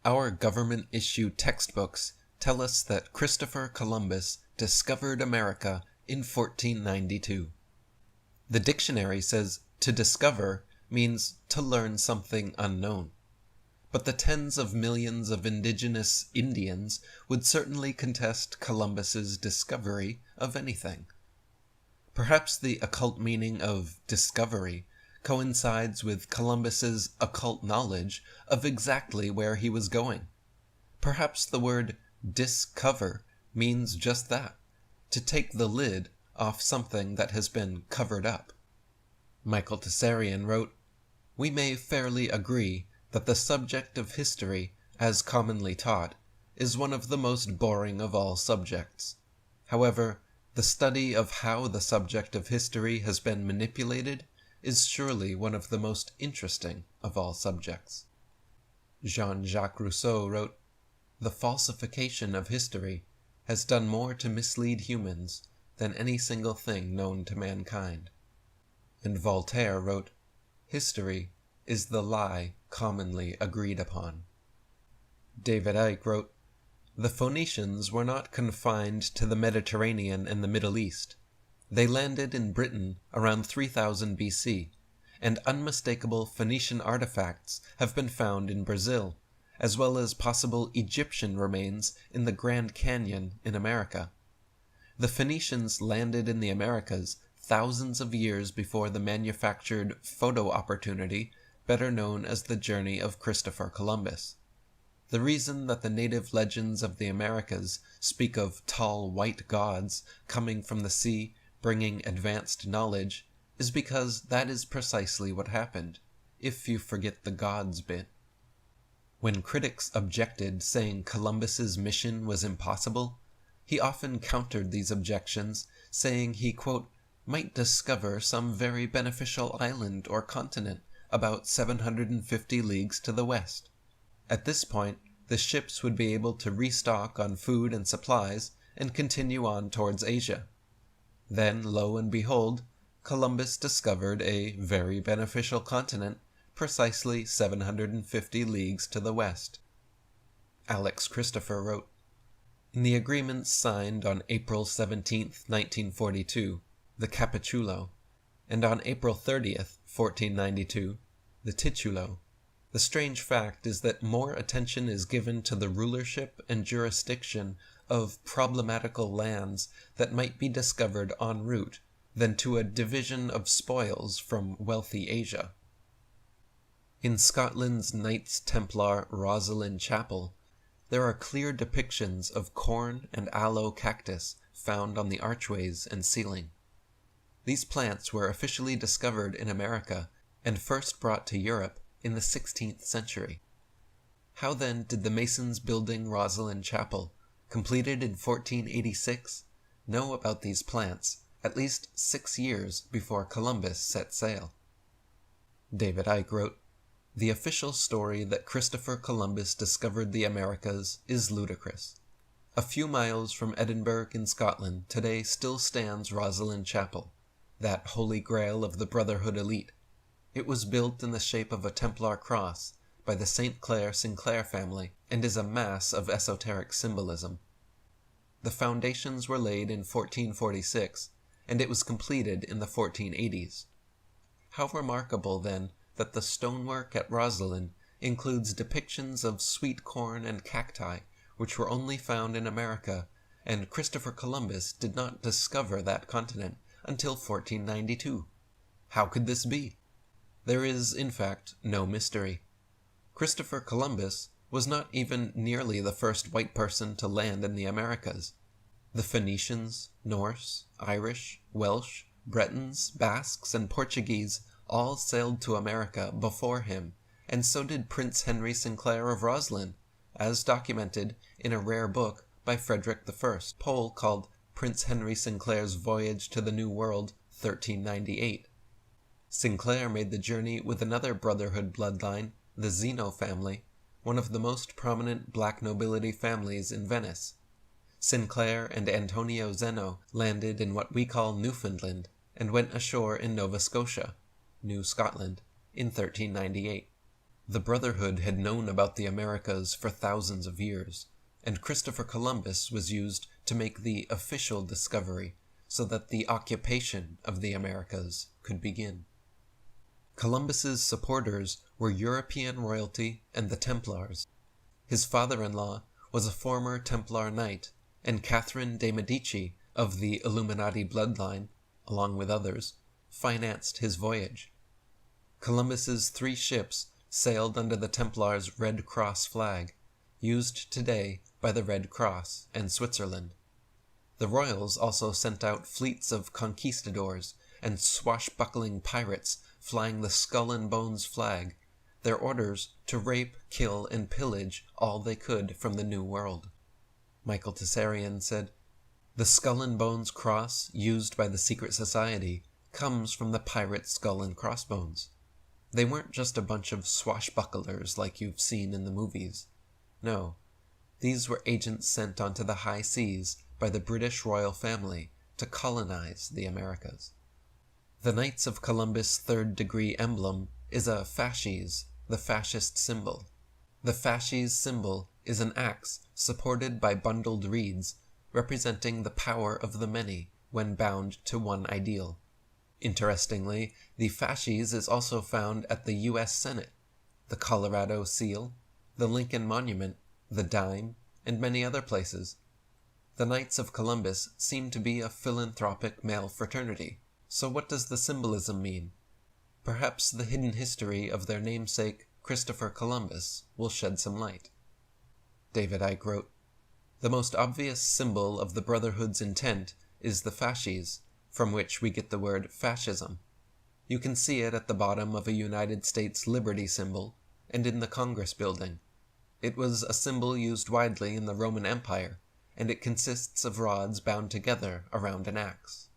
Our government-issued textbooks tell us that Christopher Columbus discovered America in 1492. The dictionary says to discover means to learn something unknown. But the tens of millions of indigenous Indians would certainly contest Columbus's discovery of anything. Perhaps the occult meaning of discovery coincides with Columbus's occult knowledge of exactly where he was going. Perhaps the word discover means just that, to take the lid off something that has been covered up. Michael Tessarian wrote, "We may fairly agree that the subject of history, as commonly taught, is one of the most boring of all subjects. However, the study of how the subject of history has been manipulated is surely one of the most interesting of all subjects." Jean-Jacques Rousseau wrote, "The falsification of history has done more to mislead humans than any single thing known to mankind." And Voltaire wrote, "History is the lie commonly agreed upon." David Icke wrote, "The Phoenicians were not confined to the Mediterranean and the Middle East. They landed in Britain around 3000 BC, and unmistakable Phoenician artifacts have been found in Brazil, as well as possible Egyptian remains in the Grand Canyon in America. The Phoenicians landed in the Americas thousands of years before the manufactured photo opportunity better known as the journey of Christopher Columbus. The reason that the native legends of the Americas speak of tall white gods coming from the sea bringing advanced knowledge is because that is precisely what happened, if you forget the gods bit." When critics objected, saying Columbus's mission was impossible, he often countered these objections, saying he, quote, "might discover some very beneficial island or continent about 750 leagues to the west. At this point, the ships would be able to restock on food and supplies and continue on towards Asia. Then, lo and behold, Columbus discovered a very beneficial continent precisely 750 leagues to the west." Alex Christopher wrote, "In the agreements signed on April 17, 1942, the Capitulo, and on April 30th, 1492, the Titulo, the strange fact is that more attention is given to the rulership and jurisdiction of problematical lands that might be discovered en route than to a division of spoils from wealthy Asia. In Scotland's Knights Templar Rosslyn Chapel, there are clear depictions of corn and aloe cactus found on the archways and ceiling. These plants were officially discovered in America and first brought to Europe in the 16th century. How then did the masons building Rosslyn Chapel, completed in 1486, know about these plants at least 6 years before Columbus set sail? David Icke wrote, "The official story that Christopher Columbus discovered the Americas is ludicrous. A few miles from Edinburgh in Scotland today still stands Rosslyn Chapel, that holy grail of the Brotherhood elite. It was built in the shape of a Templar cross by the St. Clair Sinclair family and is a mass of esoteric symbolism. The foundations were laid in 1446, and it was completed in the 1480s. How remarkable, then, that the stonework at Rosslyn includes depictions of sweet corn and cacti, which were only found in America, and Christopher Columbus did not discover that continent until 1492. How could this be? There is, in fact, no mystery. Christopher Columbus was not even nearly the first white person to land in the Americas. The Phoenicians, Norse, Irish, Welsh, Bretons, Basques, and Portuguese all sailed to America before him, and so did Prince Henry Sinclair of Rosslyn, as documented in a rare book by Frederick I, Pole, called Prince Henry Sinclair's Voyage to the New World, 1398. Sinclair made the journey with another Brotherhood bloodline, the Zeno family, one of the most prominent black nobility families in Venice. Sinclair and Antonio Zeno landed in what we call Newfoundland and went ashore in Nova Scotia, New Scotland, in 1398. The Brotherhood had known about the Americas for thousands of years, and Christopher Columbus was used to make the official discovery so that the occupation of the Americas could begin. Columbus's supporters were European royalty and the Templars. His father-in-law was a former Templar knight, and Catherine de' Medici of the Illuminati bloodline, along with others, financed his voyage. Columbus's 3 ships sailed under the Templars' Red Cross flag, used today by the Red Cross and Switzerland. The royals also sent out fleets of conquistadors and swashbuckling pirates flying the Skull and Bones flag, their orders to rape, kill, and pillage all they could from the New World. Michael Tessarian said, "The Skull and Bones cross used by the secret society comes from the pirate skull and crossbones. They weren't just a bunch of swashbucklers like you've seen in the movies. No, these were agents sent onto the high seas by the British royal family to colonize the Americas." The Knights of Columbus third-degree emblem is a fasces, the fascist symbol. The fasces symbol is an axe supported by bundled reeds, representing the power of the many when bound to one ideal. Interestingly, the fasces is also found at the U.S. Senate, the Colorado Seal, the Lincoln Monument, the Dime, and many other places. The Knights of Columbus seem to be a philanthropic male fraternity, so what does the symbolism mean? Perhaps the hidden history of their namesake, Christopher Columbus, will shed some light. David Icke wrote, "The most obvious symbol of the Brotherhood's intent is the fasces, from which we get the word fascism. You can see it at the bottom of a United States Liberty symbol and in the Congress building. It was a symbol used widely in the Roman Empire, and it consists of rods bound together around an axe.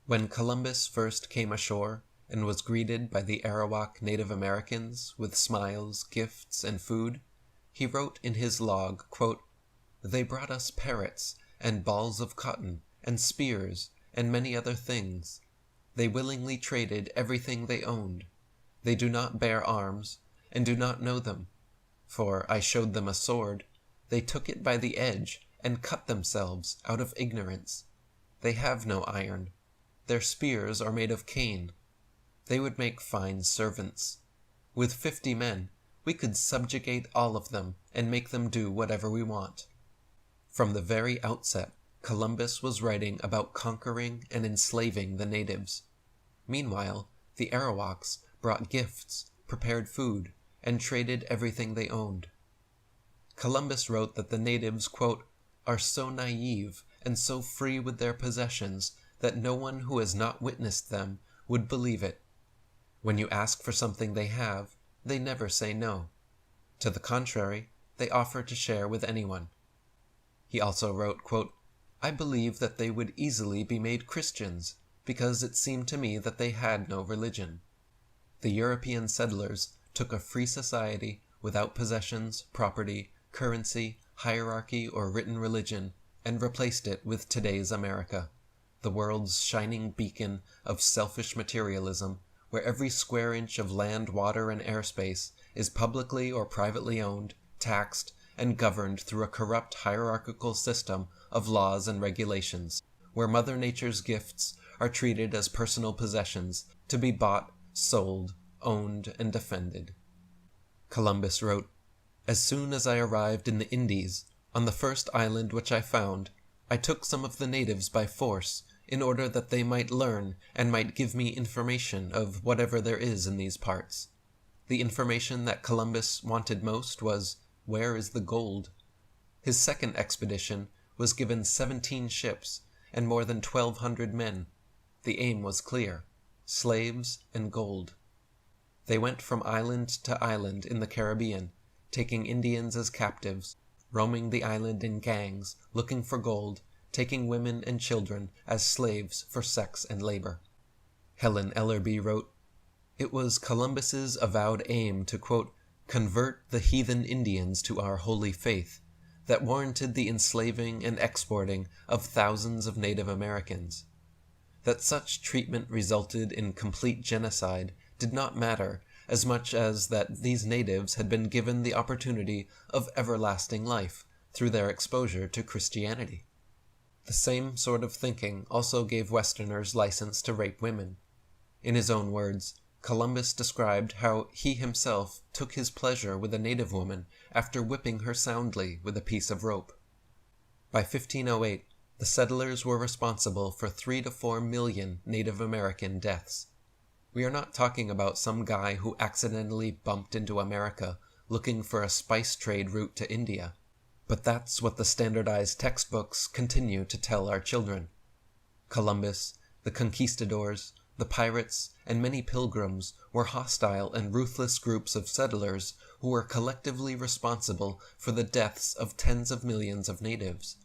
When Columbus first came ashore and was greeted by the Arawak Native Americans with smiles, gifts, and food, he wrote in his log, quote, "They brought us parrots and balls of cotton and spears and many other things. They willingly traded everything they owned. They do not bear arms and do not know them. For I showed them a sword. They took it by the edge and cut themselves out of ignorance. They have no iron. Their spears are made of cane. They would make fine servants. With 50 men, we could subjugate all of them and make them do whatever we want." From the very outset, Columbus was writing about conquering and enslaving the natives. Meanwhile, the Arawaks brought gifts, prepared food, and traded everything they owned. Columbus wrote that the natives, quote, "are so naive and so free with their possessions that no one who has not witnessed them would believe it. When you ask for something they have, they never say no. To the contrary, they offer to share with anyone." He also wrote, quote, "I believe that they would easily be made Christians, because it seemed to me that they had no religion. The European settlers took a free society without possessions, property, currency, hierarchy, or written religion, and replaced it with today's America, the world's shining beacon of selfish materialism, where every square inch of land, water, and airspace is publicly or privately owned, taxed, and governed through a corrupt hierarchical system of laws and regulations, where Mother Nature's gifts are treated as personal possessions to be bought, sold, owned, and defended." Columbus wrote, "As soon as I arrived in the Indies, on the first island which I found, I took some of the natives by force, in order that they might learn and might give me information of whatever there is in these parts. The information that Columbus wanted most was, where is the gold? His second expedition was given 17 ships and more than 1,200 men. The aim was clear: slaves and gold. They went from island to island in the Caribbean, taking Indians as captives, roaming the island in gangs, looking for gold, taking women and children as slaves for sex and labor." Helen Ellerby wrote, "It was Columbus's avowed aim to, quote, convert the heathen Indians to our holy faith that warranted the enslaving and exporting of thousands of Native Americans. That such treatment resulted in complete genocide did not matter, as much as that these natives had been given the opportunity of everlasting life through their exposure to Christianity. The same sort of thinking also gave Westerners license to rape women. In his own words, Columbus described how he himself took his pleasure with a native woman after whipping her soundly with a piece of rope. By 1508, the settlers were responsible for 3 to 4 million Native American deaths. We are not talking about some guy who accidentally bumped into America looking for a spice trade route to India, but that's what the standardized textbooks continue to tell our children. Columbus, the conquistadors, the pirates, and many pilgrims were hostile and ruthless groups of settlers who were collectively responsible for the deaths of tens of millions of natives.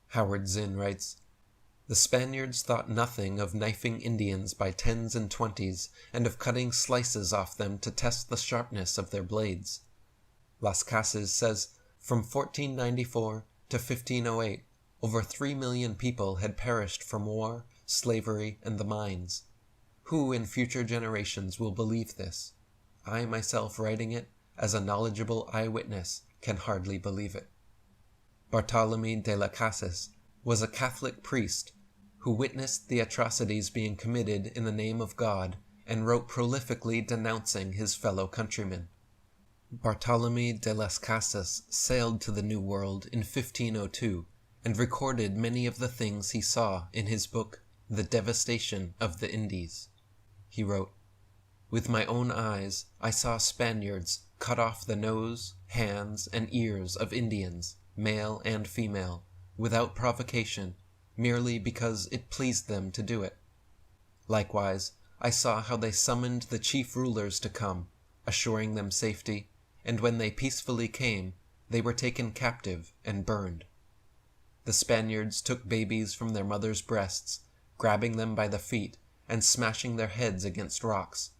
Howard Zinn writes, "The Spaniards thought nothing of knifing Indians by 10s and 20s, and of cutting slices off them to test the sharpness of their blades." Las Casas says, from 1494 to 1508, over 3 million people had perished from war, slavery, and the mines. Who in future generations will believe this? I myself, writing it as a knowledgeable eyewitness, can hardly believe it. Bartolomé de las Casas was a Catholic priest who witnessed the atrocities being committed in the name of God and wrote prolifically denouncing his fellow countrymen. Bartolomé de las Casas sailed to the New World in 1502 and recorded many of the things he saw in his book, The Devastation of the Indies. He wrote, "With my own eyes I saw Spaniards cut off the nose, hands, and ears of Indians, male and female, without provocation, merely because it pleased them to do it. Likewise, I saw how they summoned the chief rulers to come, assuring them safety, and when they peacefully came, they were taken captive and burned. The Spaniards took babies from their mothers' breasts, grabbing them by the feet and smashing their heads against rocks.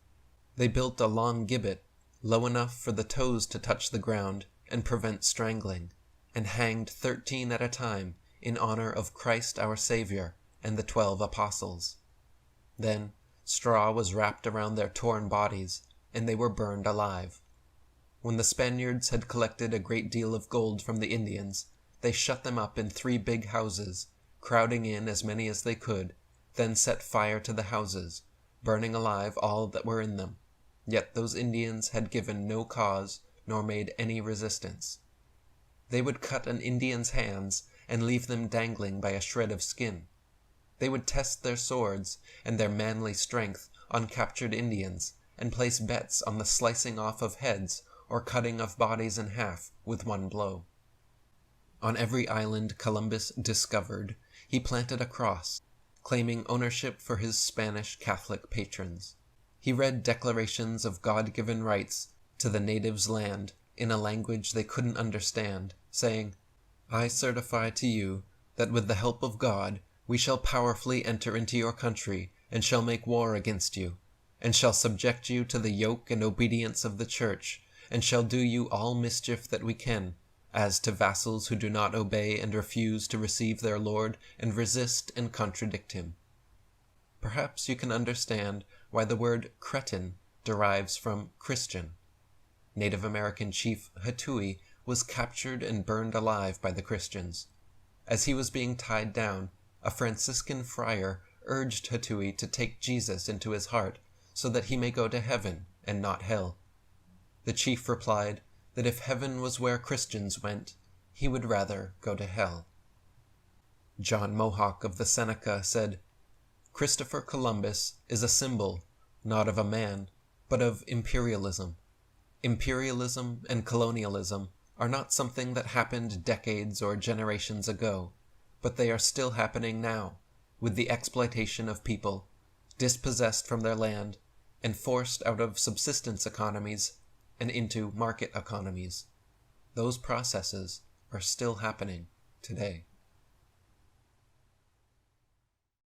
They built a long gibbet, low enough for the toes to touch the ground and prevent strangling, and hanged 13 at a time in honor of Christ our Savior and the 12 apostles. Then straw was wrapped around their torn bodies, and they were burned alive. When the Spaniards had collected a great deal of gold from the Indians, they shut them up in 3 big houses, crowding in as many as they could, then set fire to the houses, burning alive all that were in them. Yet those Indians had given no cause nor made any resistance. They would cut an Indian's hands and leave them dangling by a shred of skin. They would test their swords and their manly strength on captured Indians and place bets on the slicing off of heads or cutting of bodies in half with one blow. On every island Columbus discovered, he planted a cross, claiming ownership for his Spanish Catholic patrons. He read declarations of God-given rights to the natives' land in a language they couldn't understand, saying, "I certify to you that with the help of God we shall powerfully enter into your country and shall make war against you, and shall subject you to the yoke and obedience of the Church, and shall do you all mischief that we can, as to vassals who do not obey and refuse to receive their lord and resist and contradict him." Perhaps you can understand why the word cretin derives from Christian. Native American chief Hatui was captured and burned alive by the Christians. As he was being tied down, a Franciscan friar urged Hatui to take Jesus into his heart so that he may go to heaven and not hell. The chief replied that if heaven was where Christians went, he would rather go to hell. John Mohawk of the Seneca said, "Christopher Columbus is a symbol, not of a man, but of imperialism. Imperialism and colonialism are not something that happened decades or generations ago, but they are still happening now, with the exploitation of people, dispossessed from their land, and forced out of subsistence economies and into market economies. Those processes are still happening today."